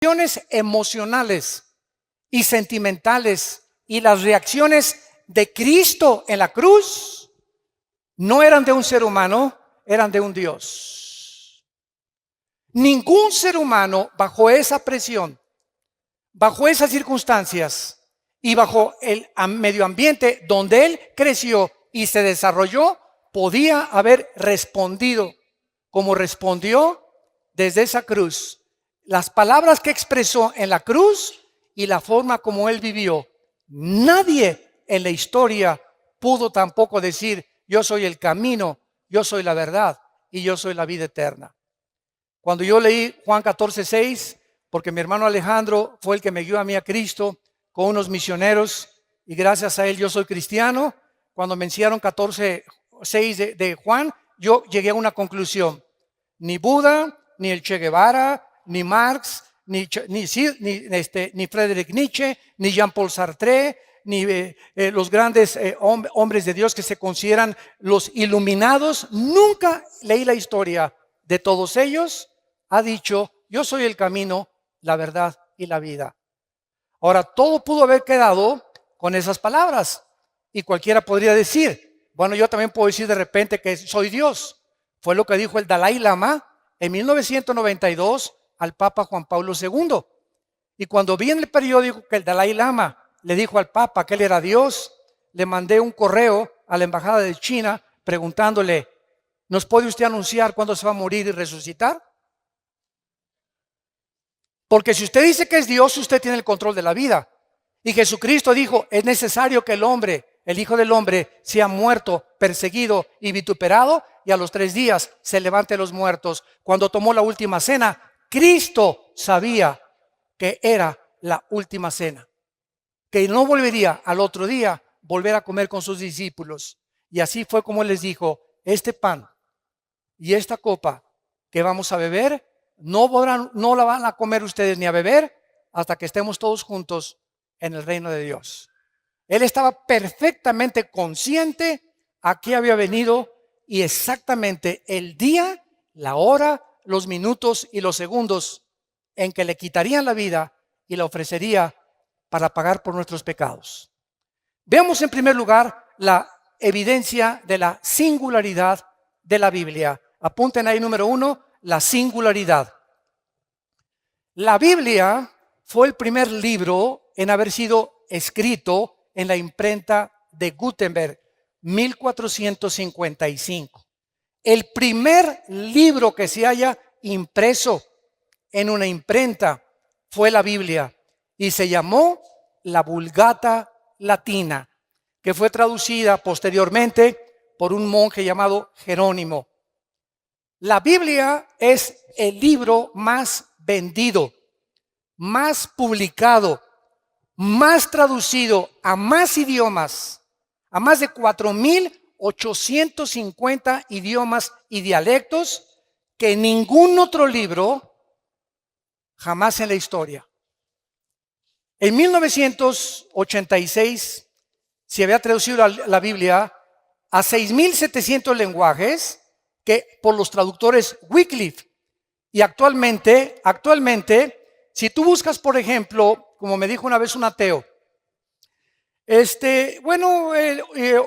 reacciones emocionales y sentimentales y las reacciones de Cristo en la cruz no eran de un ser humano, eran de un Dios. Ningún ser humano bajo esa presión, bajo esas circunstancias y bajo el medio ambiente donde él creció y se desarrolló, podía haber respondido como respondió desde esa cruz. Las palabras que expresó en la cruz y la forma como él vivió. Nadie en la historia pudo tampoco decir: yo soy el camino, yo soy la verdad y yo soy la vida eterna. Cuando yo leí Juan 14:6, porque mi hermano Alejandro fue el que me guió a mí a Cristo con unos misioneros y gracias a él yo soy cristiano. Cuando me enseñaron 14:6 de Juan, yo llegué a una conclusión: ni Buda, ni el Che Guevara, ni Marx, ni Friedrich Nietzsche, ni Jean-Paul Sartre, ni los grandes hombres de Dios que se consideran los iluminados. Nunca leí la historia de todos ellos. Ha dicho: yo soy el camino, la verdad y la vida. Ahora, todo pudo haber quedado con esas palabras y cualquiera podría decir: bueno, yo también puedo decir de repente que soy Dios. Fue lo que dijo el Dalai Lama en 1992 al Papa Juan Pablo II. Y cuando vi en el periódico que el Dalai Lama le dijo al Papa que él era Dios, le mandé un correo a la embajada de China preguntándole: ¿nos puede usted anunciar cuándo se va a morir y resucitar? Porque si usted dice que es Dios, usted tiene el control de la vida. Y Jesucristo dijo: es necesario que el hombre, el Hijo del Hombre, sea muerto, perseguido y vituperado, y a los 3 días se levante de los muertos. Cuando tomó la última cena, Cristo sabía que era la última cena, que no volvería al otro día volver a comer con sus discípulos. Y así fue como él les dijo: este pan y esta copa que vamos a beber, no la van a comer ustedes ni a beber hasta que estemos todos juntos en el reino de Dios. Él estaba perfectamente consciente a qué había venido y exactamente el día, la hora, los minutos y los segundos en que le quitarían la vida y la ofrecería para pagar por nuestros pecados. Veamos en primer lugar la evidencia de la singularidad de la Biblia. Apunten ahí, número 1, la singularidad. La Biblia fue el primer libro en haber sido escrito en la imprenta de Gutenberg, 1455. El primer libro que se haya impreso en una imprenta fue la Biblia y se llamó la Vulgata Latina, que fue traducida posteriormente por un monje llamado Jerónimo. La Biblia es el libro más vendido, más publicado, más traducido a más idiomas, a más de 4,850 idiomas y dialectos que ningún otro libro jamás en la historia. En 1986 se había traducido la Biblia a 6,700 lenguajes que por los traductores Wycliffe. Y actualmente, si tú buscas, por ejemplo, como me dijo una vez un ateo,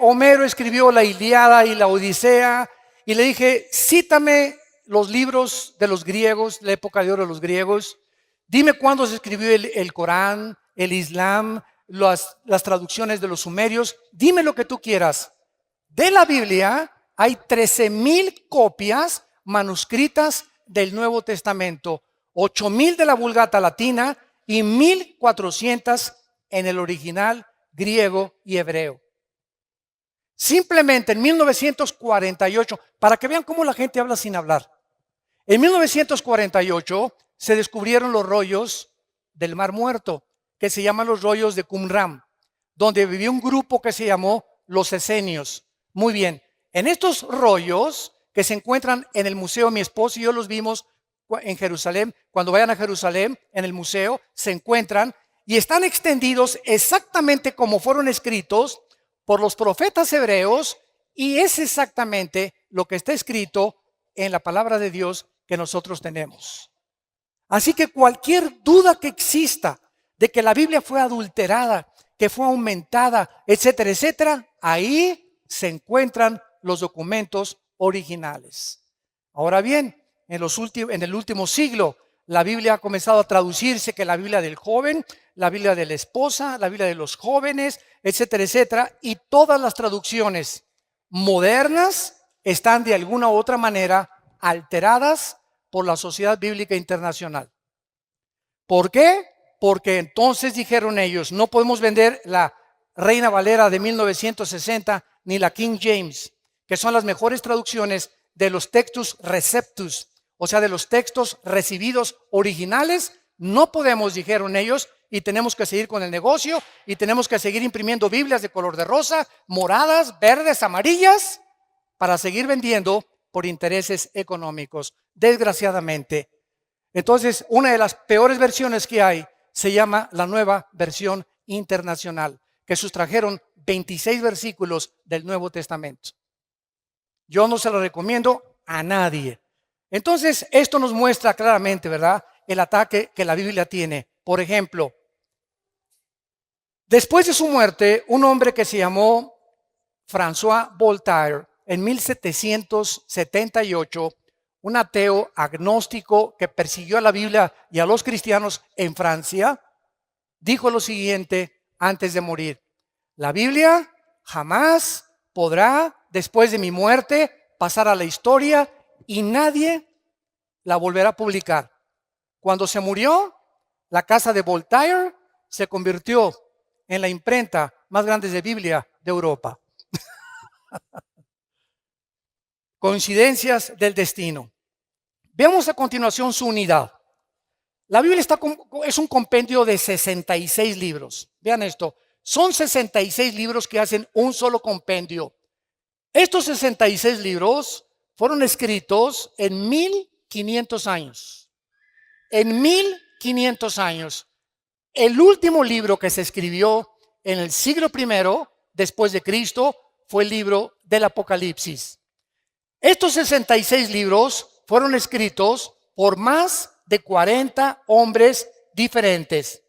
Homero escribió la Ilíada y la Odisea, y le dije: cítame los libros de los griegos, la época de oro de los griegos, dime cuándo se escribió el Corán, el Islam, las traducciones de los sumerios, dime lo que tú quieras. De la Biblia hay 13,000 copias manuscritas del Nuevo Testamento, 8,000 de la Vulgata Latina y 1,400 en el original griego y hebreo. Simplemente en 1948, para que vean cómo la gente habla sin hablar, en 1948 se descubrieron los rollos del Mar Muerto, que se llaman los rollos de Qumran, donde vivió un grupo que se llamó los esenios. Muy bien, en estos rollos que se encuentran en el museo, mi esposo y yo los vimos en Jerusalén. Cuando vayan a Jerusalén, en el museo se encuentran y están extendidos exactamente como fueron escritos por los profetas hebreos, y es exactamente lo que está escrito en la palabra de Dios que nosotros tenemos. Así que cualquier duda que exista de que la Biblia fue adulterada, que fue aumentada, etcétera, etcétera, ahí se encuentran los documentos originales. Ahora bien, en el último siglo, la Biblia ha comenzado a traducirse, que la Biblia del joven, la Biblia de la esposa, la Biblia de los jóvenes, etcétera, etcétera, y todas las traducciones modernas están de alguna u otra manera alteradas por la Sociedad Bíblica Internacional. ¿Por qué? Porque entonces dijeron ellos, no podemos vender la Reina Valera de 1960 ni la King James, que son las mejores traducciones de los textus receptus, o sea, de los textos recibidos originales. No podemos, dijeron ellos, y tenemos que seguir con el negocio, y tenemos que seguir imprimiendo Biblias de color de rosa, moradas, verdes, amarillas, para seguir vendiendo por intereses económicos, desgraciadamente. Entonces, una de las peores versiones que hay se llama la Nueva Versión Internacional, que sustrajeron 26 versículos del Nuevo Testamento. Yo no se lo recomiendo a nadie. Entonces, esto nos muestra claramente, ¿verdad?, el ataque que la Biblia tiene. Por ejemplo, después de su muerte, un hombre que se llamó François Voltaire, en 1778, un ateo agnóstico que persiguió a la Biblia y a los cristianos en Francia, dijo lo siguiente antes de morir: la Biblia jamás podrá, después de mi muerte, pasar a la historia y nadie la volverá a publicar. Cuando se murió, la casa de Voltaire se convirtió en la imprenta más grande de Biblia de Europa. Coincidencias del destino. Veamos a continuación su unidad. La Biblia es un compendio de 66 libros. Vean esto, son 66 libros que hacen un solo compendio. Estos 66 libros fueron escritos en 1500 años. En 1500 años. El último libro que se escribió en el siglo I después de Cristo fue el libro del Apocalipsis. Estos 66 libros fueron escritos por más de 40 hombres diferentes.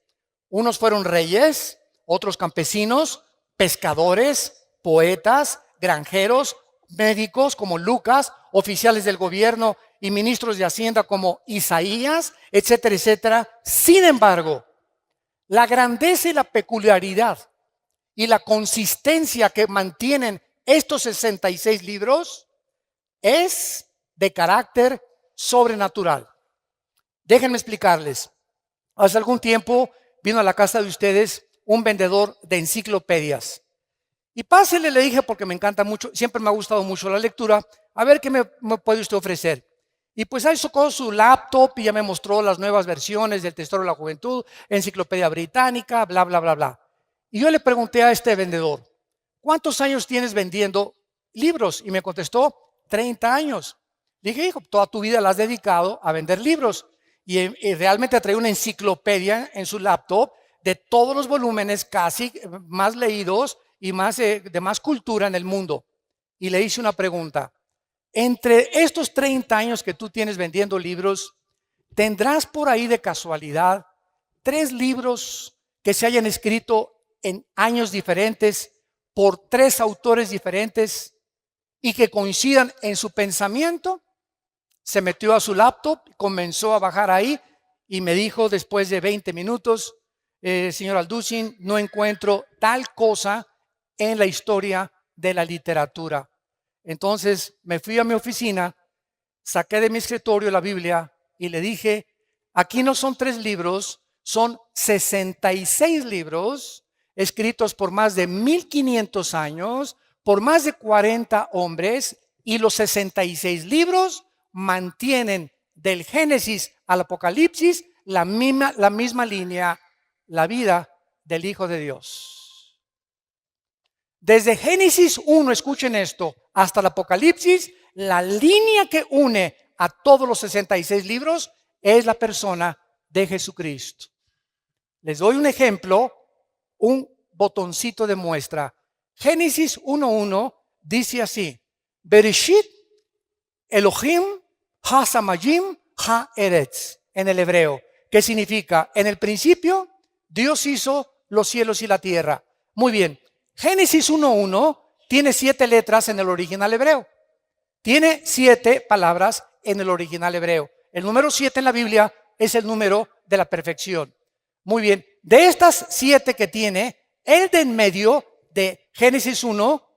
Unos fueron reyes, otros campesinos, pescadores, poetas, granjeros, médicos como Lucas, oficiales del gobierno y ministros de Hacienda como Isaías, etcétera, etcétera. Sin embargo, la grandeza y la peculiaridad y la consistencia que mantienen estos 66 libros es de carácter sobrenatural. Déjenme explicarles. Hace algún tiempo vino a la casa de ustedes un vendedor de enciclopedias. Y pásele, le dije, porque me encanta mucho, siempre me ha gustado mucho la lectura, a ver qué me puede usted ofrecer. Y pues ahí sacó su laptop y ya me mostró las nuevas versiones del Tesoro de la Juventud, Enciclopedia Británica, bla, bla, bla, bla. Y yo le pregunté a este vendedor, ¿cuántos años tienes vendiendo libros? Y me contestó, 30 años. Le dije, hijo, toda tu vida la has dedicado a vender libros. Y realmente trae una enciclopedia en su laptop de todos los volúmenes casi más leídos y de más cultura en el mundo. Y le hice una pregunta. Entre estos 30 años que tú tienes vendiendo libros, ¿tendrás por ahí de casualidad 3 libros que se hayan escrito en años diferentes por 3 autores diferentes y que coincidan en su pensamiento? Se metió a su laptop, comenzó a bajar ahí y me dijo después de 20 minutos, señor Alducin, no encuentro tal cosa en la historia de la literatura. Entonces me fui a mi oficina, saqué de mi escritorio la Biblia y le dije, aquí no son 3 libros, son 66 libros escritos por más de 1500 años, por más de 40 hombres, y los 66 libros mantienen del Génesis al Apocalipsis la misma línea, la vida del Hijo de Dios. Desde Génesis 1, escuchen esto, hasta el Apocalipsis, la línea que une a todos los 66 libros es la persona de Jesucristo. Les doy un ejemplo, un botoncito de muestra. Génesis 1:1 dice así: Bereshit Elohim ha-samayim ha-eretz. en el hebreo, que significa, en el principio, Dios hizo los cielos y la tierra. Muy bien, Génesis 1:1 tiene 7 letras en el original hebreo. Tiene 7 palabras en el original hebreo. El número 7 en la Biblia es el número de la perfección. Muy bien, de estas 7 que tiene, el de en medio de Génesis 1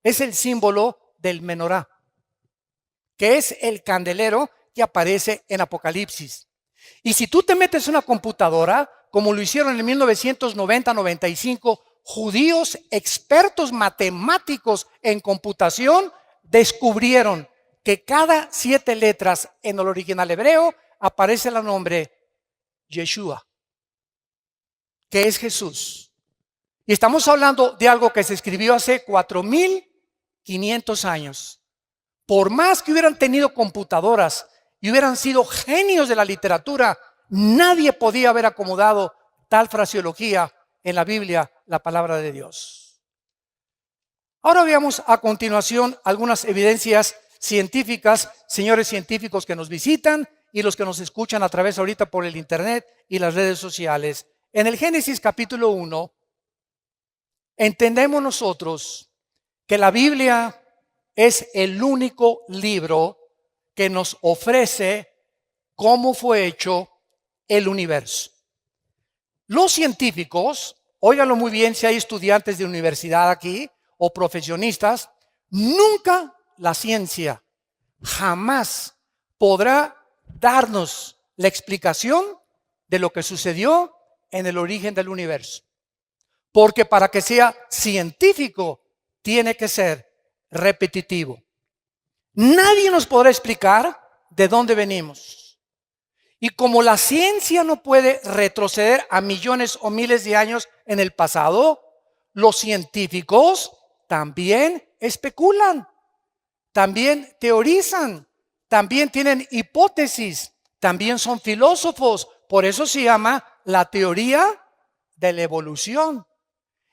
es el símbolo del menorá, que es el candelero que aparece en Apocalipsis. Y si tú te metes en una computadora, como lo hicieron en 1990-95, judíos expertos matemáticos en computación descubrieron que cada 7 letras en el original hebreo aparece el nombre Yeshua, que es Jesús. Y estamos hablando de algo que se escribió hace 4500 años. Por más que hubieran tenido computadoras y hubieran sido genios de la literatura, nadie podía haber acomodado tal fraseología en la Biblia, la palabra de Dios. Ahora veamos a continuación algunas evidencias científicas, señores científicos que nos visitan y los que nos escuchan a través ahorita por el internet y las redes sociales. En el Génesis capítulo 1, entendemos nosotros que la Biblia es el único libro que nos ofrece cómo fue hecho el universo. Los científicos, óiganlo muy bien si hay estudiantes de universidad aquí o profesionistas, nunca la ciencia jamás podrá darnos la explicación de lo que sucedió en el origen del universo. Porque para que sea científico tiene que ser repetitivo. Nadie nos podrá explicar de dónde venimos. Y como la ciencia no puede retroceder a millones o miles de años en el pasado, los científicos también especulan, también teorizan, también tienen hipótesis, también son filósofos. Por eso se llama la teoría de la evolución.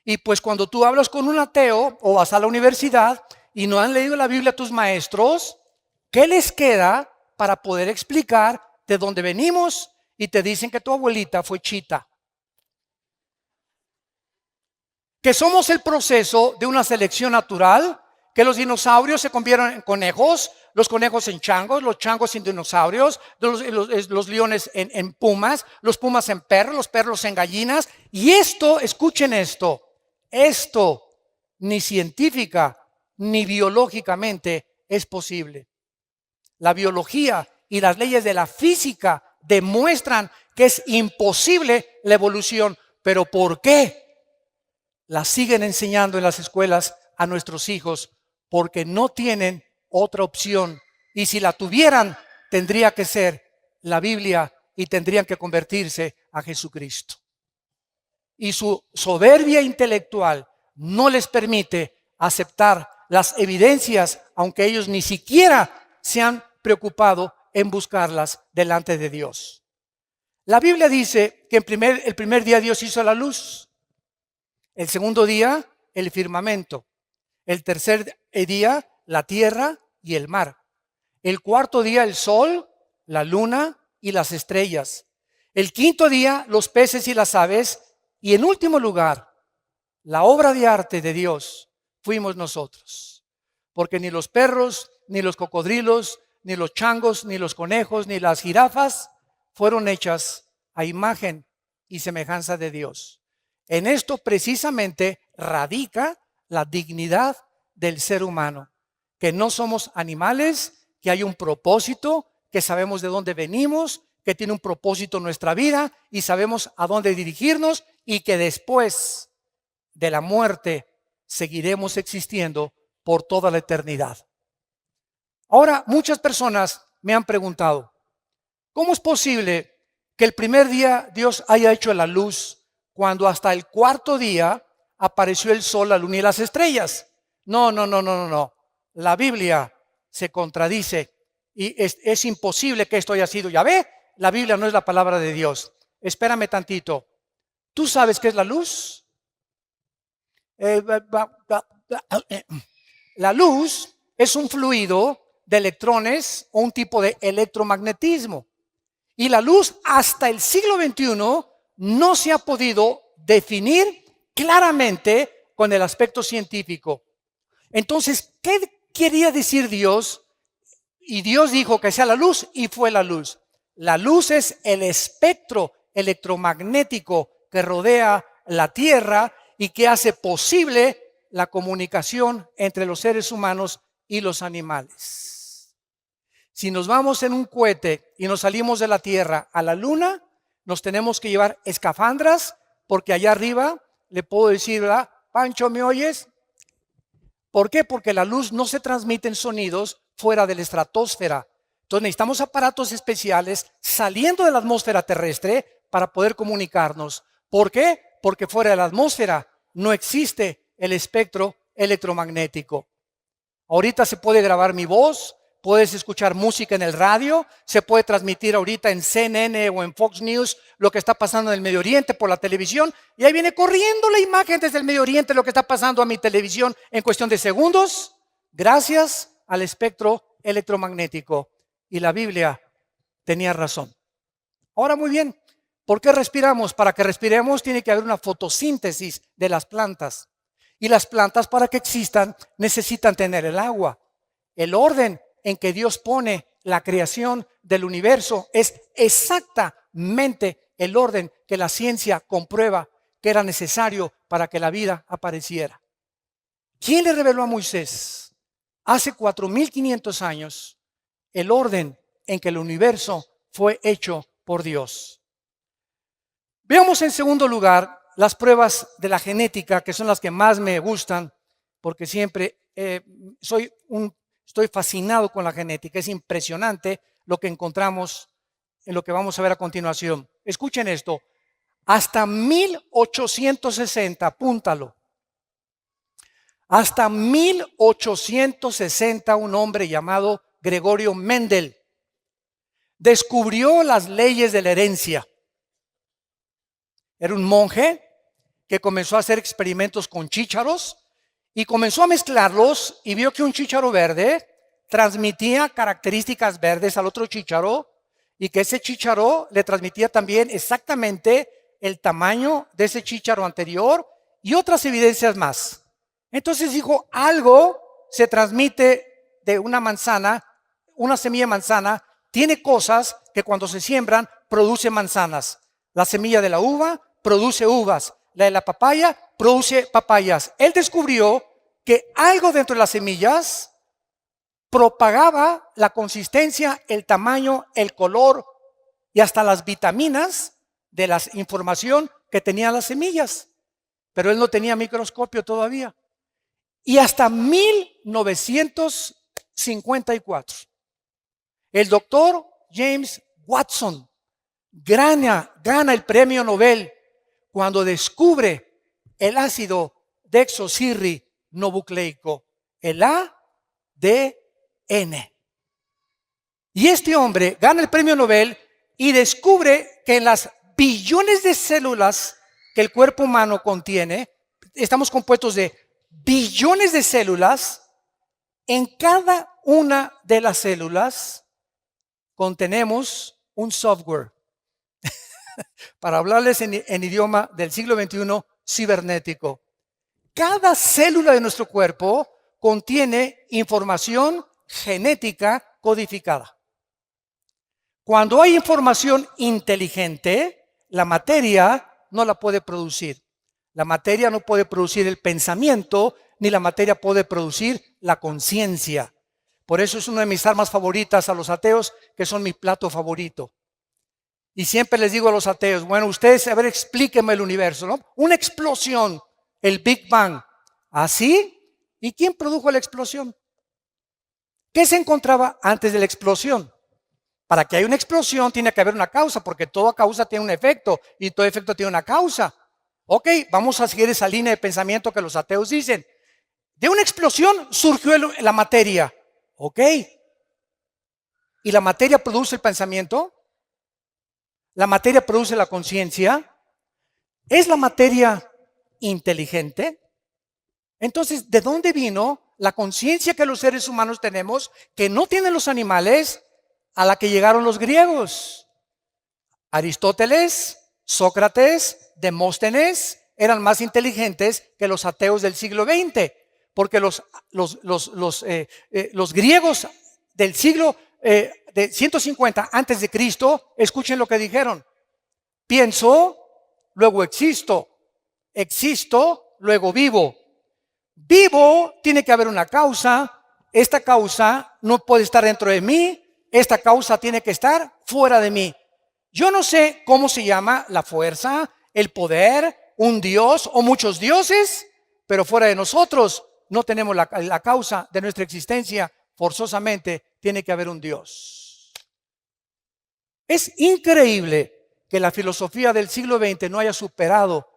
Y pues cuando tú hablas con un ateo o vas a la universidad y no han leído la Biblia tus maestros, ¿qué les queda para poder explicar de dónde venimos? Y te dicen que tu abuelita fue chita. Que somos el proceso de una selección natural, que los dinosaurios se convierten en conejos, los conejos en changos, los changos en dinosaurios, los leones en pumas, los pumas en perros, los perros en gallinas. Y esto, escuchen esto ni científica ni biológicamente es posible. La biología y las leyes de la física demuestran que es imposible la evolución. ¿Pero por qué? La siguen enseñando en las escuelas a nuestros hijos porque no tienen otra opción. Y si la tuvieran, tendría que ser la Biblia y tendrían que convertirse a Jesucristo. Y su soberbia intelectual no les permite aceptar las evidencias, aunque ellos ni siquiera se han preocupado en buscarlas delante de Dios. La Biblia dice que el primer día Dios hizo la luz, el segundo día el firmamento, el tercer día la tierra y el mar, el cuarto día el sol, la luna y las estrellas, el quinto día los peces y las aves, y en último lugar, la obra de arte de Dios fuimos nosotros. Porque ni los perros, ni los cocodrilos, ni los changos, ni los conejos, ni las jirafas fueron hechas a imagen y semejanza de Dios. En esto precisamente radica la dignidad del ser humano. Que no somos animales, que hay un propósito, que sabemos de dónde venimos, que tiene un propósito en nuestra vida y sabemos a dónde dirigirnos, y que después de la muerte seguiremos existiendo por toda la eternidad. Ahora, muchas personas me han preguntado, ¿cómo es posible que el primer día Dios haya hecho la luz cuando hasta el cuarto día apareció el sol, la luna y las estrellas? No. La Biblia se contradice y es imposible que esto haya sido Yahvé. La Biblia no es la palabra de Dios. Espérame tantito. ¿Tú sabes qué es la luz? La luz es un fluido de electrones o un tipo de electromagnetismo. Y la luz hasta el siglo XXI no se ha podido definir claramente con el aspecto científico. Entonces, ¿qué quería decir Dios? Y Dios dijo que sea la luz y fue la luz. La luz es el espectro electromagnético que rodea la Tierra y que hace posible la comunicación entre los seres humanos y los animales. Si nos vamos en un cohete y nos salimos de la Tierra a la Luna, nos tenemos que llevar escafandras, porque allá arriba le puedo decir, ¿verdad? Pancho, ¿me oyes? ¿Por qué? Porque la luz no se transmite en sonidos fuera de la estratosfera. Entonces necesitamos aparatos especiales saliendo de la atmósfera terrestre para poder comunicarnos. ¿Por qué? Porque fuera de la atmósfera no existe el espectro electromagnético. Ahorita se puede grabar mi voz, puedes escuchar música en el radio, se puede transmitir ahorita en CNN o en Fox News lo que está pasando en el Medio Oriente por la televisión, y ahí viene corriendo la imagen desde el Medio Oriente, lo que está pasando a mi televisión en cuestión de segundos, gracias al espectro electromagnético. Y la Biblia tenía razón. Ahora, muy bien, ¿por qué respiramos? Para que respiremos tiene que haber una fotosíntesis de las plantas. Y las plantas, para que existan, necesitan tener el agua. El orden en que Dios pone la creación del universo es exactamente el orden que la ciencia comprueba que era necesario para que la vida apareciera. ¿Quién le reveló a Moisés hace 4.500 años el orden en que el universo fue hecho por Dios? Veamos en segundo lugar las pruebas de la genética, que son las que más me gustan, porque siempre estoy fascinado con la genética. Es impresionante lo que encontramos en lo que vamos a ver a continuación. Escuchen esto. Hasta 1860, apúntalo. Hasta 1860 un hombre llamado Gregorio Mendel descubrió las leyes de la herencia. Era un monje que comenzó a hacer experimentos con chícharos y comenzó a mezclarlos y vio que un chícharo verde transmitía características verdes al otro chícharo y que ese chícharo le transmitía también exactamente el tamaño de ese chícharo anterior y otras evidencias más. Entonces dijo, algo se transmite de una manzana, una semilla de manzana, tiene cosas que cuando se siembran producen manzanas. La semilla de la uva produce uvas, la de la papaya produce papayas. Él descubrió que algo dentro de las semillas propagaba la consistencia, el tamaño, el color y hasta las vitaminas de la información que tenían las semillas. Pero él no tenía microscopio todavía. Y hasta 1954, el doctor James Watson gana el premio Nobel cuando descubre el ácido desoxirribonucleico, el ADN. Y este hombre gana el premio Nobel y descubre que en las billones de células que el cuerpo humano contiene, estamos compuestos de billones de células, en cada una de las células contenemos un software. Para hablarles en idioma del siglo XXI, cibernético. Cada célula de nuestro cuerpo contiene información genética codificada. Cuando hay información inteligente, la materia no la puede producir. La materia no puede producir el pensamiento, ni la materia puede producir la conciencia. Por eso es una de mis armas favoritas a los ateos, que son mi plato favorito. Y siempre les digo a los ateos, bueno, ustedes, a ver, explíquenme el universo, ¿no? Una explosión, el Big Bang. ¿Así? ¿Y quién produjo la explosión? ¿Qué se encontraba antes de la explosión? Para que haya una explosión tiene que haber una causa, porque toda causa tiene un efecto y todo efecto tiene una causa. Ok, vamos a seguir esa línea de pensamiento que los ateos dicen. De una explosión surgió la materia. Ok. ¿Y la materia produce el pensamiento? ¿La materia produce la conciencia? ¿Es la materia inteligente? Entonces, ¿de dónde vino la conciencia que los seres humanos tenemos, que no tienen los animales, a la que llegaron los griegos? Aristóteles, Sócrates, Demóstenes eran más inteligentes que los ateos del siglo XX, porque los griegos del siglo de 150 antes de Cristo, escuchen lo que dijeron: pienso, luego existo, existo, luego vivo. Vivo, tiene que haber una causa, esta causa no puede estar dentro de mí, esta causa tiene que estar fuera de mí. Yo no sé cómo se llama la fuerza, el poder, un dios o muchos dioses, pero fuera de nosotros no tenemos la causa de nuestra existencia. Forzosamente tiene que haber un Dios. Es increíble que la filosofía del siglo XX no haya superado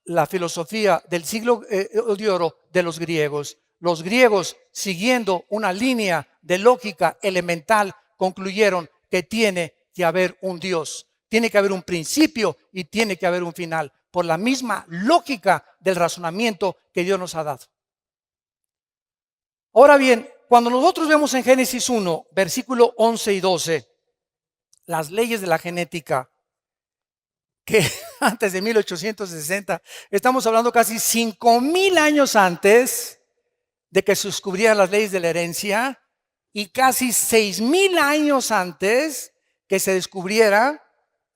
la filosofía del siglo de oro de los griegos. Los griegos, siguiendo una línea de lógica elemental, concluyeron que tiene que haber un Dios, tiene que haber un principio y tiene que haber un final, por la misma lógica del razonamiento que Dios nos ha dado. Ahora bien, cuando nosotros vemos en Génesis 1, versículo 11 y 12, las leyes de la genética, que antes de 1860, estamos hablando casi 5,000 años antes de que se descubrieran las leyes de la herencia, y casi 6,000 años antes que se descubrieran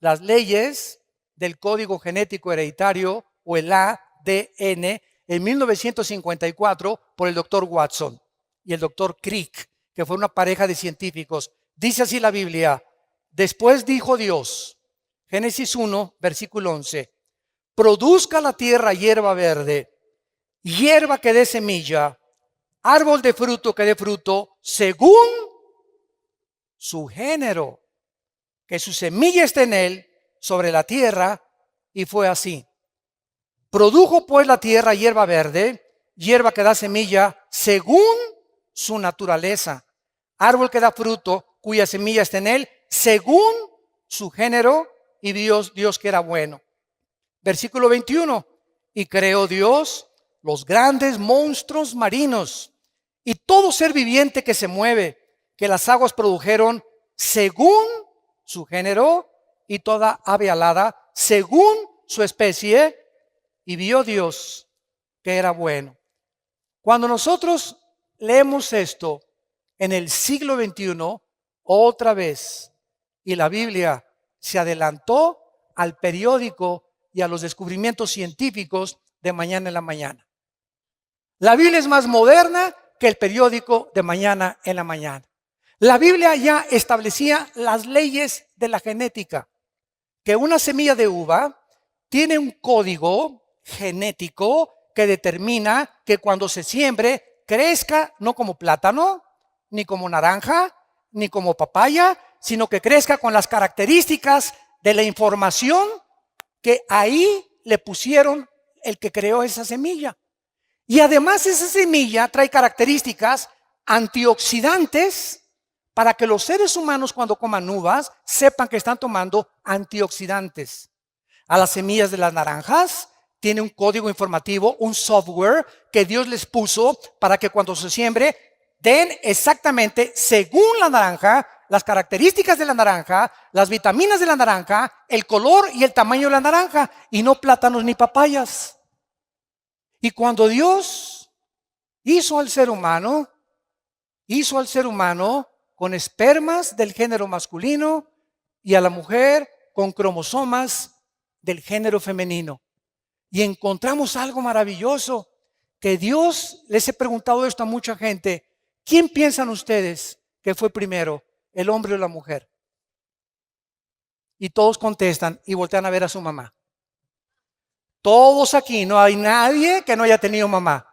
las leyes del código genético hereditario o el ADN en 1954 por el doctor Watson y el doctor Crick, que fue una pareja de científicos. Dice así la Biblia: después dijo Dios, Génesis 1, versículo 11, produzca la tierra hierba verde, hierba que dé semilla, árbol de fruto que dé fruto, según su género, que su semilla esté en él, sobre la tierra, y fue así. Produjo pues la tierra hierba verde, hierba que da semilla, según su naturaleza, árbol que da fruto, cuya semilla está en él, según su género, y Dios que era bueno. Versículo 21, y creó Dios los grandes monstruos marinos y todo ser viviente que se mueve, que las aguas produjeron según su género, y toda ave alada según su especie, y vio Dios que era bueno. Cuando nosotros leemos esto en el siglo XXI, otra vez, y la Biblia se adelantó al periódico y a los descubrimientos científicos de mañana en la mañana. La Biblia es más moderna que el periódico de mañana en la mañana. La Biblia ya establecía las leyes de la genética, que una semilla de uva tiene un código genético que determina que cuando se siembre crezca no como plátano, ni como naranja, ni como papaya, sino que crezca con las características de la información que ahí le pusieron el que creó esa semilla. Y además esa semilla trae características antioxidantes para que los seres humanos cuando coman uvas sepan que están tomando antioxidantes. A las semillas de las naranjas tiene un código informativo, un software que Dios les puso para que cuando se siembre den exactamente según la naranja, las características de la naranja, las vitaminas de la naranja, el color y el tamaño de la naranja, y no plátanos ni papayas. Y cuando Dios hizo al ser humano con espermas del género masculino y a la mujer con cromosomas del género femenino. Y encontramos algo maravilloso, que Dios, les he preguntado esto a mucha gente, ¿quién piensan ustedes que fue primero, el hombre o la mujer? Y todos contestan y voltean a ver a su mamá. Todos aquí, no hay nadie que no haya tenido mamá.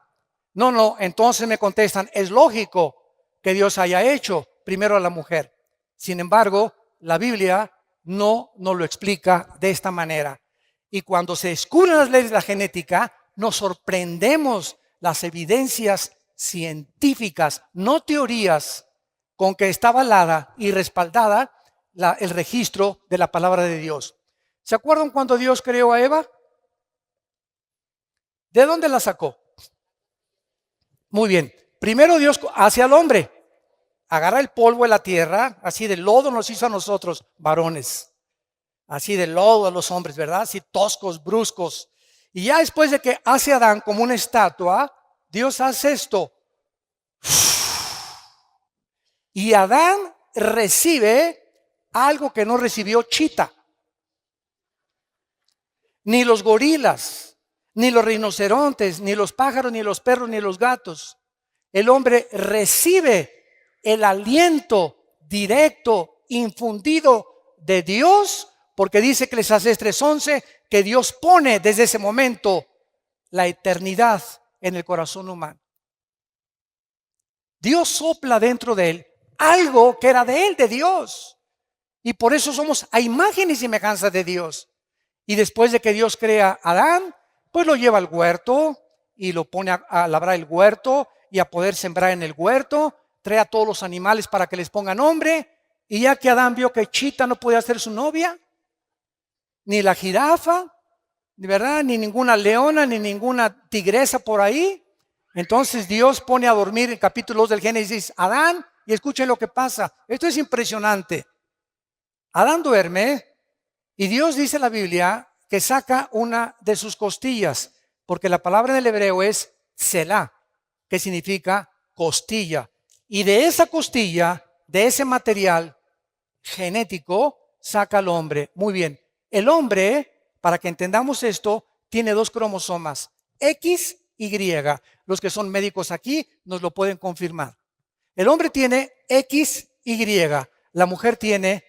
No, entonces me contestan, es lógico que Dios haya hecho primero a la mujer. Sin embargo, la Biblia no nos lo explica de esta manera. Y cuando se descubren las leyes de la genética, nos sorprendemos las evidencias científicas, no teorías, con que está avalada y respaldada el registro de la palabra de Dios. ¿Se acuerdan cuando Dios creó a Eva? ¿De dónde la sacó? Muy bien. Primero Dios hace al hombre. Agarra el polvo de la tierra, así de lodo nos hizo a nosotros, varones. así de lodo a los hombres, ¿verdad? Así toscos, bruscos. Y ya después de que hace a Adán como una estatua, Dios hace esto. Y Adán recibe algo que no recibió Chita, ni los gorilas, ni los rinocerontes, ni los pájaros, ni los perros, ni los gatos. El hombre recibe el aliento directo, infundido de Dios, porque dice Eclesiastés 3:11 que Dios pone desde ese momento la eternidad en el corazón humano. Dios sopla dentro de él algo que era de él, de Dios. Y por eso somos a imagen y semejanza de Dios. Y después de que Dios crea a Adán, pues lo lleva al huerto y lo pone a labrar el huerto y a poder sembrar en el huerto. Trae a todos los animales para que les ponga nombre. Y ya que Adán vio que Chita no podía ser su novia, ni la jirafa, ¿verdad? Ni ninguna leona, ni ninguna tigresa por ahí. Entonces Dios pone a dormir en capítulo 2 del Génesis Adán, y escuchen lo que pasa. Esto es impresionante. Adán duerme y Dios dice en la Biblia que saca una de sus costillas, porque la palabra en el hebreo es Selah, que significa costilla. Y de esa costilla, de ese material genético, saca al hombre. Muy bien. El hombre, para que entendamos esto, tiene 2 cromosomas, X y Y. Los que son médicos aquí nos lo pueden confirmar. El hombre tiene XY, la mujer tiene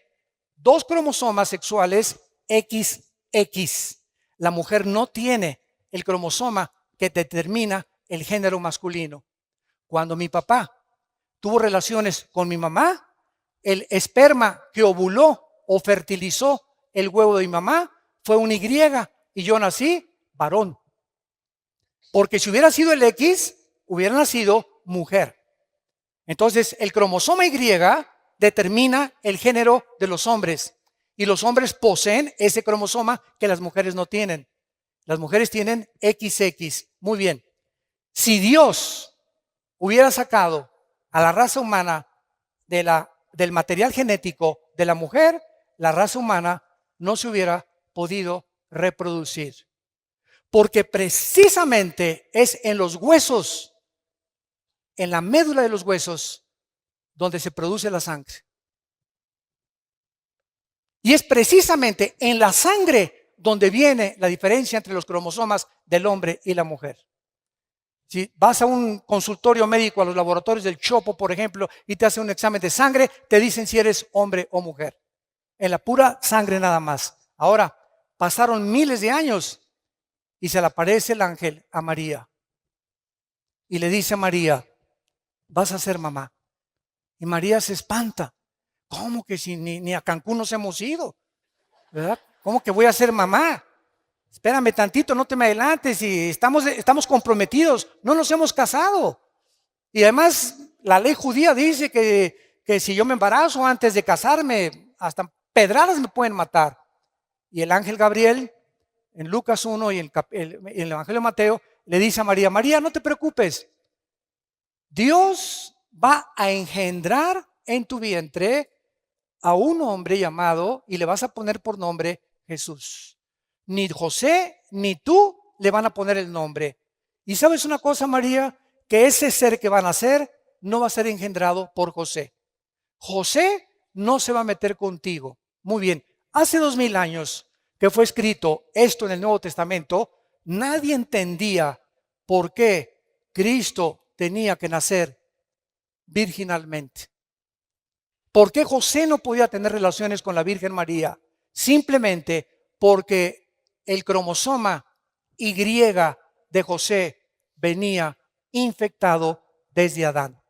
2 cromosomas sexuales XX. La mujer no tiene el cromosoma que determina el género masculino. Cuando mi papá tuvo relaciones con mi mamá, el esperma que ovuló o fertilizó el huevo de mi mamá fue un Y y yo nací varón. Porque si hubiera sido el X, hubiera nacido mujer. Entonces, el cromosoma Y determina el género de los hombres. Y los hombres poseen ese cromosoma que las mujeres no tienen. Las mujeres tienen XX. Muy bien. Si Dios hubiera sacado a la raza humana del material genético de la mujer, la raza humana no se hubiera podido reproducir. Porque precisamente es en los huesos, en la médula de los huesos, donde se produce la sangre. Y es precisamente en la sangre donde viene la diferencia entre los cromosomas del hombre y la mujer. Si vas a un consultorio médico, a los laboratorios del Chopo, por ejemplo, y te hacen un examen de sangre, te dicen si eres hombre o mujer. En la pura sangre nada más. Ahora, pasaron miles de años y se le aparece el ángel a María. Y le dice a María, vas a ser mamá. Y María se espanta. ¿Cómo que si ni a Cancún nos hemos ido? ¿Verdad? ¿Cómo que voy a ser mamá? Espérame tantito, no te me adelantes, y estamos comprometidos, no nos hemos casado. Y además la ley judía dice que si yo me embarazo antes de casarme, hasta pedradas me pueden matar. Y el ángel Gabriel, en Lucas 1 y en el Evangelio de Mateo, le dice a María, María, no te preocupes, Dios va a engendrar en tu vientre a un hombre llamado, y le vas a poner por nombre Jesús. Ni José ni tú le van a poner el nombre. Y sabes una cosa, María, que ese ser que van a nacer no va a ser engendrado por José. José no se va a meter contigo. Muy bien, hace 2000 años que fue escrito esto en el Nuevo Testamento, nadie entendía por qué Cristo tenía que nacer virginalmente. ¿Por qué José no podía tener relaciones con la Virgen María? Simplemente porque el cromosoma Y de José venía infectado desde Adán.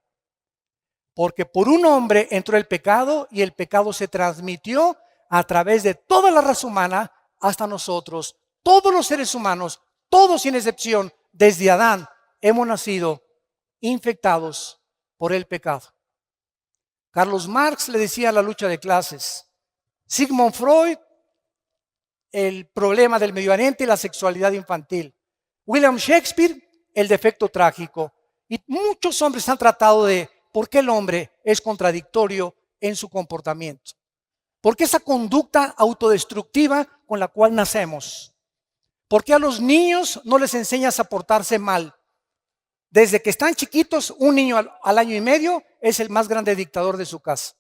Porque por un hombre entró el pecado y el pecado se transmitió a través de toda la raza humana hasta nosotros. Todos los seres humanos, todos sin excepción, desde Adán, hemos nacido infectados por el pecado. Carlos Marx le decía la lucha de clases. Sigmund Freud, el problema del medio ambiente y la sexualidad infantil. William Shakespeare, el defecto trágico. Y muchos hombres han tratado de por qué el hombre es contradictorio en su comportamiento. ¿Por qué esa conducta autodestructiva con la cual nacemos? ¿Por qué a los niños no les enseñas a portarse mal? Desde que están chiquitos, un niño al año y medio es el más grande dictador de su casa.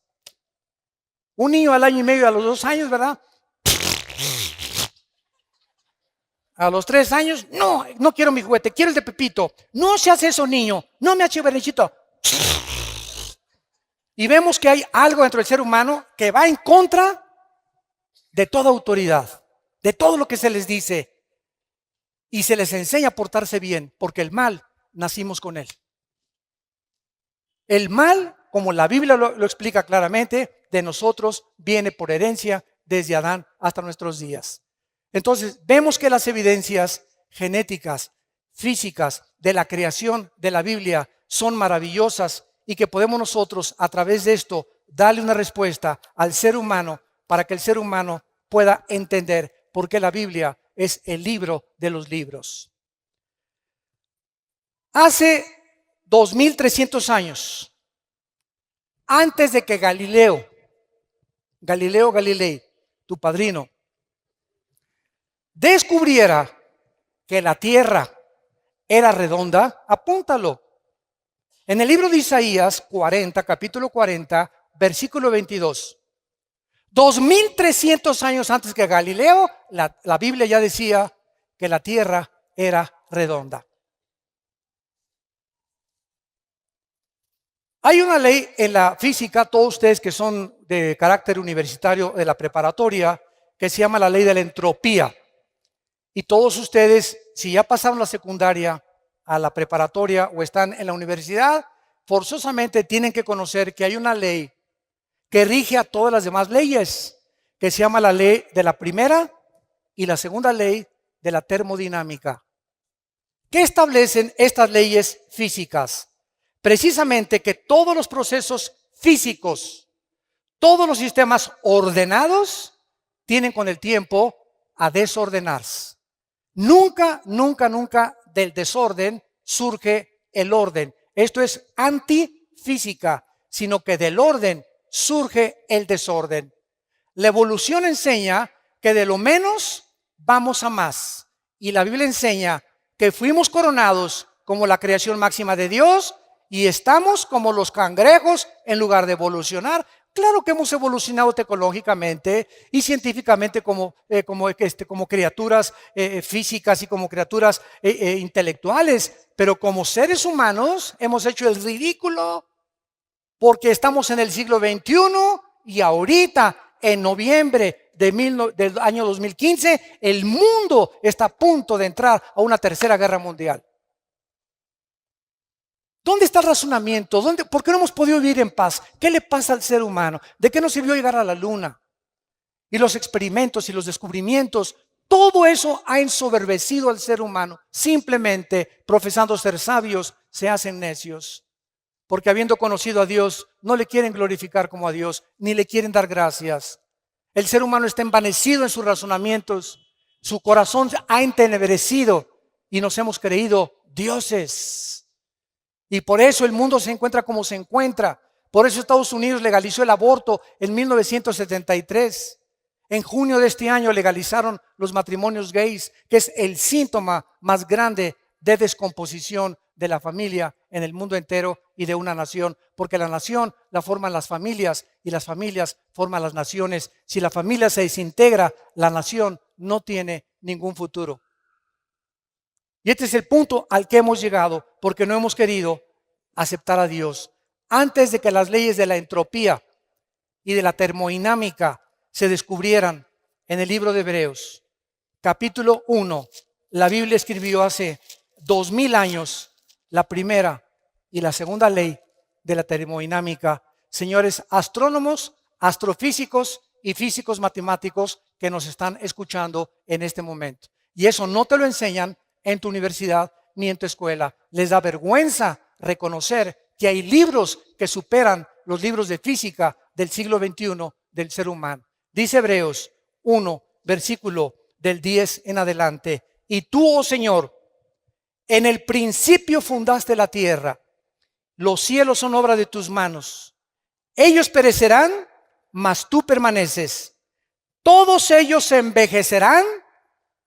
Un niño al año y medio, a los 2 años, ¿verdad? A los 3 años, no quiero mi juguete, quiero el de Pepito. No se hace eso, niño, no me hache berrinchito. Y vemos que hay algo dentro del ser humano que va en contra de toda autoridad, de todo lo que se les dice. Y se les enseña a portarse bien, porque el mal nacimos con él. El mal, como la Biblia lo explica claramente, de nosotros viene por herencia desde Adán hasta nuestros días. Entonces, vemos que las evidencias genéticas, físicas de la creación de la Biblia son maravillosas y que podemos nosotros, a través de esto, darle una respuesta al ser humano para que el ser humano pueda entender por qué la Biblia es el libro de los libros. Hace 2300 años, antes de que Galileo Galilei, tu padrino, descubriera que la tierra era redonda, apúntalo. En el libro de Isaías 40, capítulo 40, versículo 22. 2300 años antes que Galileo, la Biblia ya decía que la tierra era redonda. Hay una ley en la física, todos ustedes que son de carácter universitario de la preparatoria, que se llama la ley de la entropía. Y todos ustedes, si ya pasaron la secundaria a la preparatoria o están en la universidad, forzosamente tienen que conocer que hay una ley que rige a todas las demás leyes, que se llama la ley de la primera y la segunda ley de la termodinámica. ¿Qué establecen estas leyes físicas? Precisamente que todos los procesos físicos, todos los sistemas ordenados, tienen con el tiempo a desordenarse. Nunca del desorden surge el orden. Esto es antifísica, sino que del orden surge el desorden. La evolución enseña que de lo menos vamos a más. Y la Biblia enseña que fuimos coronados como la creación máxima de Dios y estamos como los cangrejos en lugar de evolucionar. Claro que hemos evolucionado tecnológicamente y científicamente como criaturas físicas y como criaturas intelectuales, pero como seres humanos hemos hecho el ridículo porque estamos en el siglo XXI y ahorita en noviembre del año 2015 el mundo está a punto de entrar a una tercera guerra mundial. ¿Dónde está el razonamiento? ¿Por qué no hemos podido vivir en paz? ¿Qué le pasa al ser humano? ¿De qué nos sirvió llegar a la luna? Y los experimentos y los descubrimientos, todo eso ha ensoberbecido al ser humano. Simplemente, profesando ser sabios, se hacen necios. Porque habiendo conocido a Dios, no le quieren glorificar como a Dios, ni le quieren dar gracias. El ser humano está envanecido en sus razonamientos. Su corazón ha entenebrecido y nos hemos creído dioses. Y por eso el mundo se encuentra como se encuentra. Por eso Estados Unidos legalizó el aborto en 1973. En junio de este año legalizaron los matrimonios gays, que es el síntoma más grande de descomposición de la familia en el mundo entero y de una nación. Porque la nación la forman las familias y las familias forman las naciones. Si la familia se desintegra, la nación no tiene ningún futuro. Y este es el punto al que hemos llegado porque no hemos querido aceptar a Dios. Antes de que las leyes de la entropía y de la termodinámica se descubrieran en el libro de Hebreos, capítulo 1, la Biblia escribió hace 2000 años la primera y la segunda ley de la termodinámica. Señores astrónomos, astrofísicos y físicos matemáticos que nos están escuchando en este momento. Y eso no te lo enseñan en tu universidad ni en tu escuela. Les da vergüenza reconocer que hay libros que superan los libros de física del siglo XXI del ser humano. Dice Hebreos 1, versículo del 10 en adelante. Y tú, oh Señor, en el principio fundaste la tierra. Los cielos son obra de tus manos. Ellos perecerán, mas tú permaneces. Todos ellos se envejecerán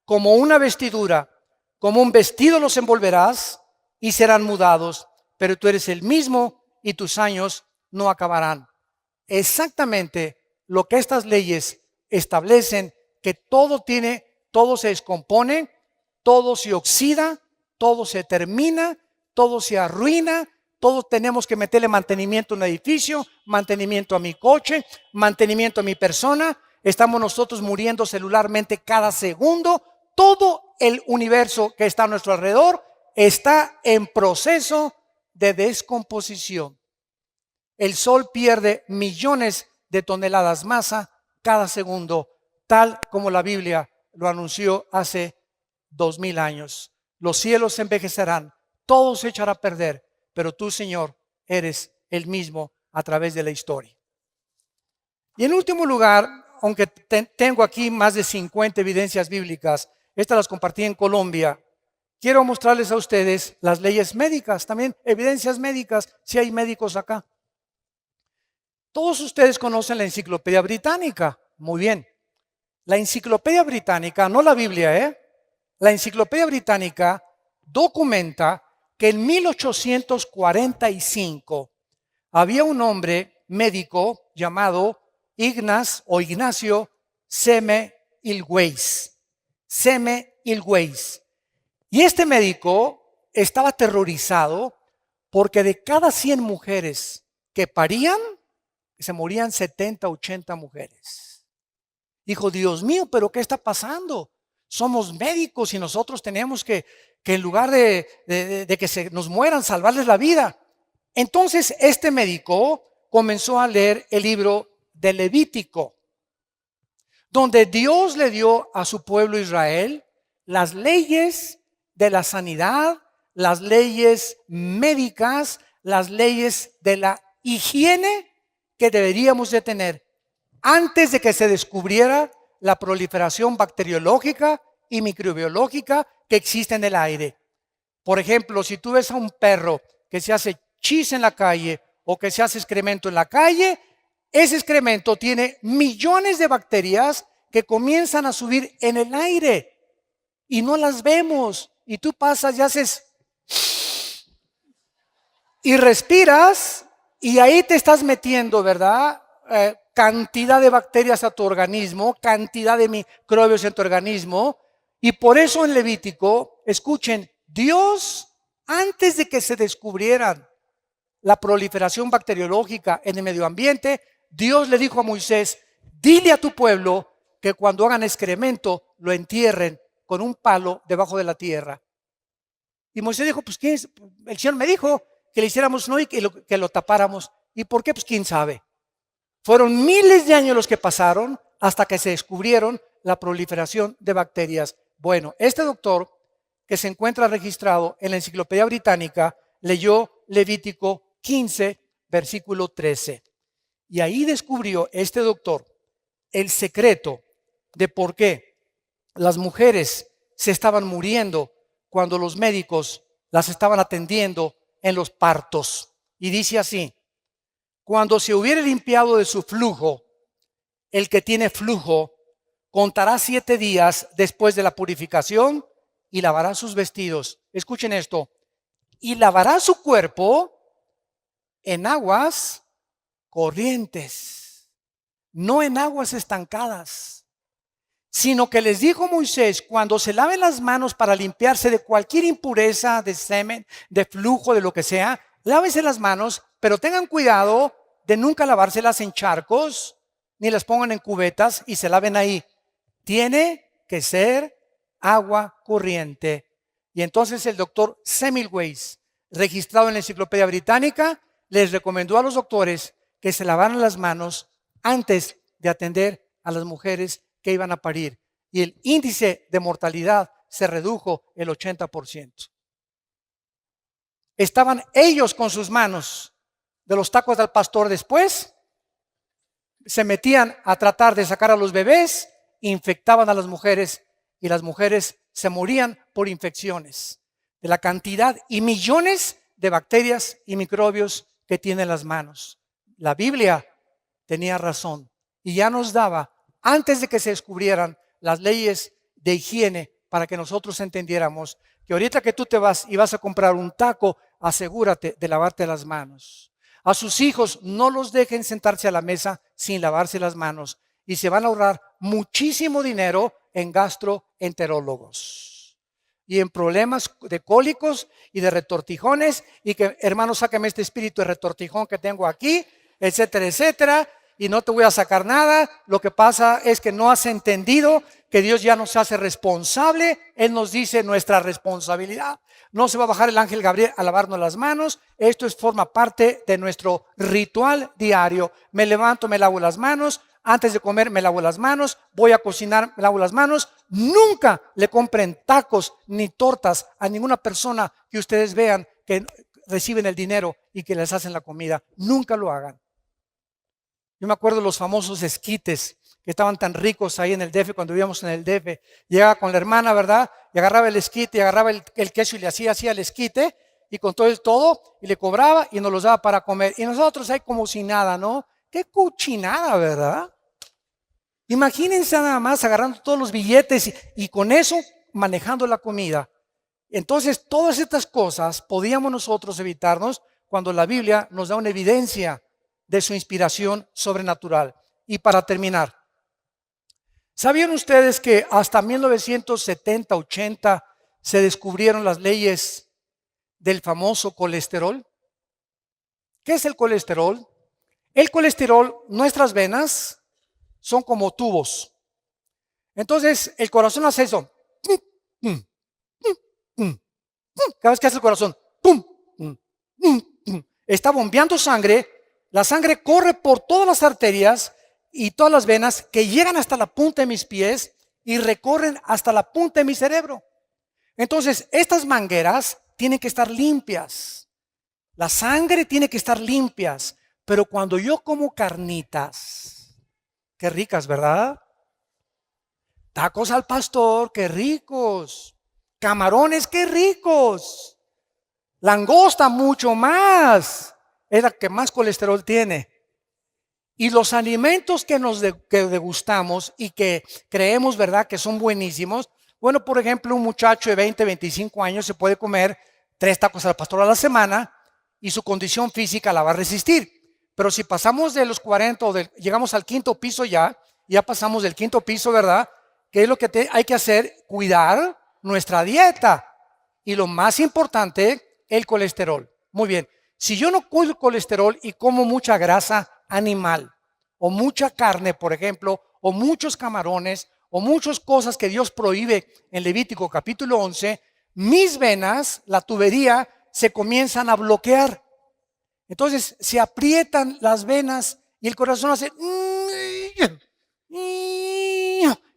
como una vestidura, como un vestido los envolverás y serán mudados, pero tú eres el mismo y tus años no acabarán. Exactamente lo que estas leyes establecen, que todo se descompone, todo se oxida, todo se termina, todo se arruina, todos tenemos que meterle mantenimiento a un edificio, mantenimiento a mi coche, mantenimiento a mi persona. Estamos nosotros muriendo celularmente cada segundo. Todo el universo que está a nuestro alrededor está en proceso de descomposición. El Sol pierde millones de toneladas masa cada segundo, tal como la Biblia lo anunció hace 2000 años. Los cielos se envejecerán, todo se echará a perder, pero tú, Señor, eres el mismo a través de la historia. Y en último lugar, aunque tengo aquí más de 50 evidencias bíblicas, estas las compartí en Colombia, quiero mostrarles a ustedes las leyes médicas, también evidencias médicas, si hay médicos acá. Todos ustedes conocen la Enciclopedia Británica, muy bien. La Enciclopedia Británica, no la Biblia, la Enciclopedia Británica documenta que en 1845 había un hombre médico llamado Ignacio Semmelweis. Y este médico estaba aterrorizado porque de cada 100 mujeres que parían, se morían 70, 80 mujeres. Dijo, Dios mío, ¿pero qué está pasando? Somos médicos y nosotros tenemos que en lugar de que se nos mueran, salvarles la vida. Entonces este médico comenzó a leer el libro de Levítico, donde Dios le dio a su pueblo Israel las leyes de la sanidad, las leyes médicas, las leyes de la higiene que deberíamos de tener antes de que se descubriera la proliferación bacteriológica y microbiológica que existe en el aire. Por ejemplo, si tú ves a un perro que se hace chis en la calle o que se hace excremento en la calle, ese excremento tiene millones de bacterias que comienzan a subir en el aire y no las vemos. Y tú pasas y haces y respiras y ahí te estás metiendo, ¿verdad? Cantidad de bacterias a tu organismo, cantidad de microbios en tu organismo. Y por eso en Levítico, escuchen, Dios, antes de que se descubrieran la proliferación bacteriológica en el medio ambiente, Dios le dijo a Moisés, dile a tu pueblo que cuando hagan excremento lo entierren con un palo debajo de la tierra. Y Moisés dijo, pues ¿quién es? El Señor me dijo que le hiciéramos no y que lo tapáramos. ¿Y por qué? Pues quién sabe. Fueron miles de años los que pasaron hasta que se descubrieron la proliferación de bacterias. Bueno, este doctor que se encuentra registrado en la Enciclopedia Británica leyó Levítico 15, versículo 13. Y ahí descubrió este doctor el secreto de por qué las mujeres se estaban muriendo cuando los médicos las estaban atendiendo en los partos. Y dice así, cuando se hubiere limpiado de su flujo, el que tiene flujo contará 7 días después de la purificación y lavará sus vestidos. Escuchen esto. Y lavará su cuerpo en aguas corrientes, no en aguas estancadas, sino que les dijo Moisés, cuando se laven las manos para limpiarse de cualquier impureza, de semen, de flujo, de lo que sea, lávense las manos, pero tengan cuidado de nunca lavárselas en charcos, ni las pongan en cubetas y se laven ahí. Tiene que ser agua corriente. Y entonces el doctor Semmelweis, registrado en la Enciclopedia Británica, les recomendó a los doctores que se lavaran las manos antes de atender a las mujeres que iban a parir. Y el índice de mortalidad se redujo el 80%. Estaban ellos con sus manos de los tacos del pastor después, se metían a tratar de sacar a los bebés, infectaban a las mujeres y las mujeres se morían por infecciones de la cantidad y millones de bacterias y microbios que tienen las manos. La Biblia tenía razón. y ya nos daba, antes de que se descubrieran las leyes de higiene, para que nosotros entendiéramos que ahorita que tú te vas y vas a comprar un taco, asegúrate de lavarte las manos. A sus hijos no los dejen sentarse a la mesa sin lavarse las manos y se van a ahorrar muchísimo dinero en gastroenterólogos y en problemas de cólicos y de retortijones, y que, hermano, sácame este espíritu de retortijón que tengo aquí, etcétera, etcétera, y no te voy a sacar nada. Lo que pasa es que no has entendido que Dios ya nos hace responsable. Él nos dice nuestra responsabilidad. No se va a bajar el ángel Gabriel a lavarnos las manos. Esto forma parte de nuestro ritual diario. Me levanto, me lavo las manos. Antes de comer me lavo las manos. Voy a cocinar, me lavo las manos. Nunca le compren tacos ni tortas a ninguna persona que ustedes vean que reciben el dinero y que les hacen la comida. Nunca lo hagan. Yo me acuerdo de los famosos esquites que estaban tan ricos ahí en el DF, cuando vivíamos en el DF. Llegaba con la hermana, ¿verdad? Y agarraba el esquite, y agarraba el queso y le hacía así al esquite, y con todo, y le cobraba y nos los daba para comer. Y nosotros ahí como si nada, ¿no? Qué cochinada, ¿verdad? Imagínense nada más agarrando todos los billetes y con eso manejando la comida. Entonces, todas estas cosas podíamos nosotros evitarnos cuando la Biblia nos da una evidencia de su inspiración sobrenatural. Y para terminar, ¿sabían ustedes que hasta 1970-80 se descubrieron las leyes del famoso colesterol? ¿Qué es el colesterol? El colesterol, nuestras venas son como tubos. Entonces, el corazón hace eso. Cada vez que hace el corazón, está bombeando sangre. La sangre corre por todas las arterias y todas las venas que llegan hasta la punta de mis pies y recorren hasta la punta de mi cerebro. Entonces, estas mangueras tienen que estar limpias. La sangre tiene que estar limpias. Pero cuando yo como carnitas, qué ricas, ¿verdad? Tacos al pastor, qué ricos. Camarones, qué ricos. Langosta, mucho más. Es la que más colesterol tiene. Y los alimentos que que degustamos y que creemos, ¿verdad?, que son buenísimos. Bueno, por ejemplo, un muchacho de 20, 25 años se puede comer 3 tacos al pastor a la semana y su condición física la va a resistir. Pero si pasamos de los 40 o llegamos al 5.º piso ya pasamos del 5.º piso, ¿verdad? ¿Qué es lo que hay que hacer? Cuidar nuestra dieta. Y lo más importante, el colesterol. Muy bien. Si yo no cuido el colesterol y como mucha grasa animal, o mucha carne, por ejemplo, o muchos camarones, o muchas cosas que Dios prohíbe en Levítico capítulo 11, mis venas, la tubería, se comienzan a bloquear. Entonces se aprietan las venas y el corazón hace...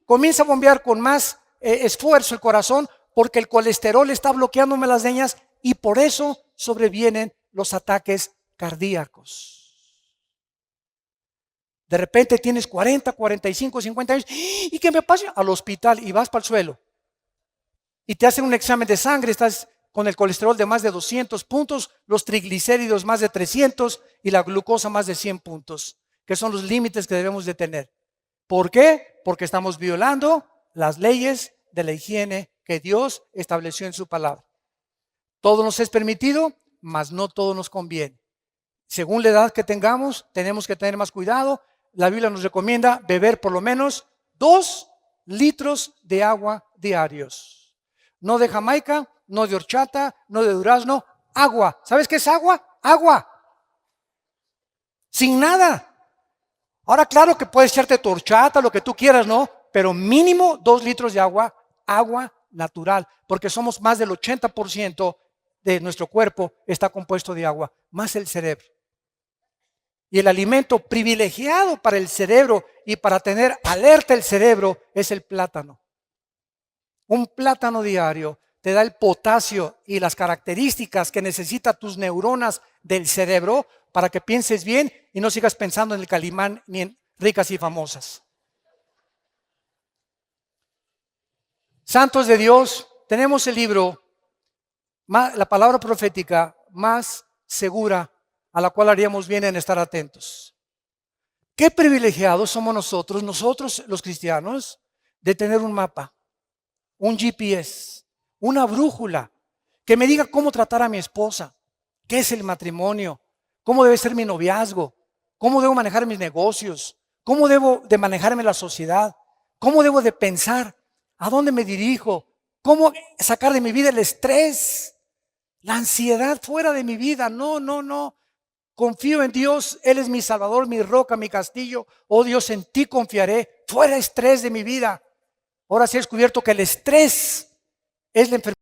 Comienza a bombear con más esfuerzo el corazón, porque el colesterol está bloqueándome las venas y por eso sobrevienen los ataques cardíacos. De repente tienes 40, 45, 50 años. ¿Y qué me pasa? Al hospital y vas para el suelo. Y te hacen un examen de sangre, estás con el colesterol de más de 200 puntos, los triglicéridos más de 300 y la glucosa más de 100 puntos, que son los límites que debemos de tener. ¿Por qué? Porque estamos violando las leyes de la higiene que Dios estableció en su palabra. Todo nos es permitido, mas no todo nos conviene. Según la edad que tengamos, tenemos que tener más cuidado. La Biblia nos recomienda beber por lo menos 2 litros de agua diarios. No de Jamaica, no de horchata, no de durazno, agua. ¿Sabes qué es agua? Agua. Sin nada. Ahora, claro que puedes echarte tu horchata, lo que tú quieras, ¿no? Pero mínimo 2 litros de agua, agua natural, porque somos más del 80% de nuestro cuerpo está compuesto de agua, más el cerebro. Y el alimento privilegiado para el cerebro y para tener alerta el cerebro es el plátano. Un plátano diario te da el potasio y las características que necesitan tus neuronas del cerebro para que pienses bien y no sigas pensando en el Calimán ni en ricas y famosas. Santos de Dios, tenemos el libro, la palabra profética más segura a la cual haríamos bien en estar atentos. Qué privilegiados somos nosotros los cristianos, de tener un mapa, un GPS, una brújula que me diga cómo tratar a mi esposa, qué es el matrimonio, cómo debe ser mi noviazgo, cómo debo manejar mis negocios, cómo debo de manejarme la sociedad, cómo debo de pensar, a dónde me dirijo, cómo sacar de mi vida el estrés, la ansiedad fuera de mi vida. No, no, no. Confío en Dios, Él es mi Salvador, mi roca, mi castillo. Oh Dios, en ti confiaré. Fuera estrés de mi vida. Ahora sí he descubierto que el estrés es la enfermedad.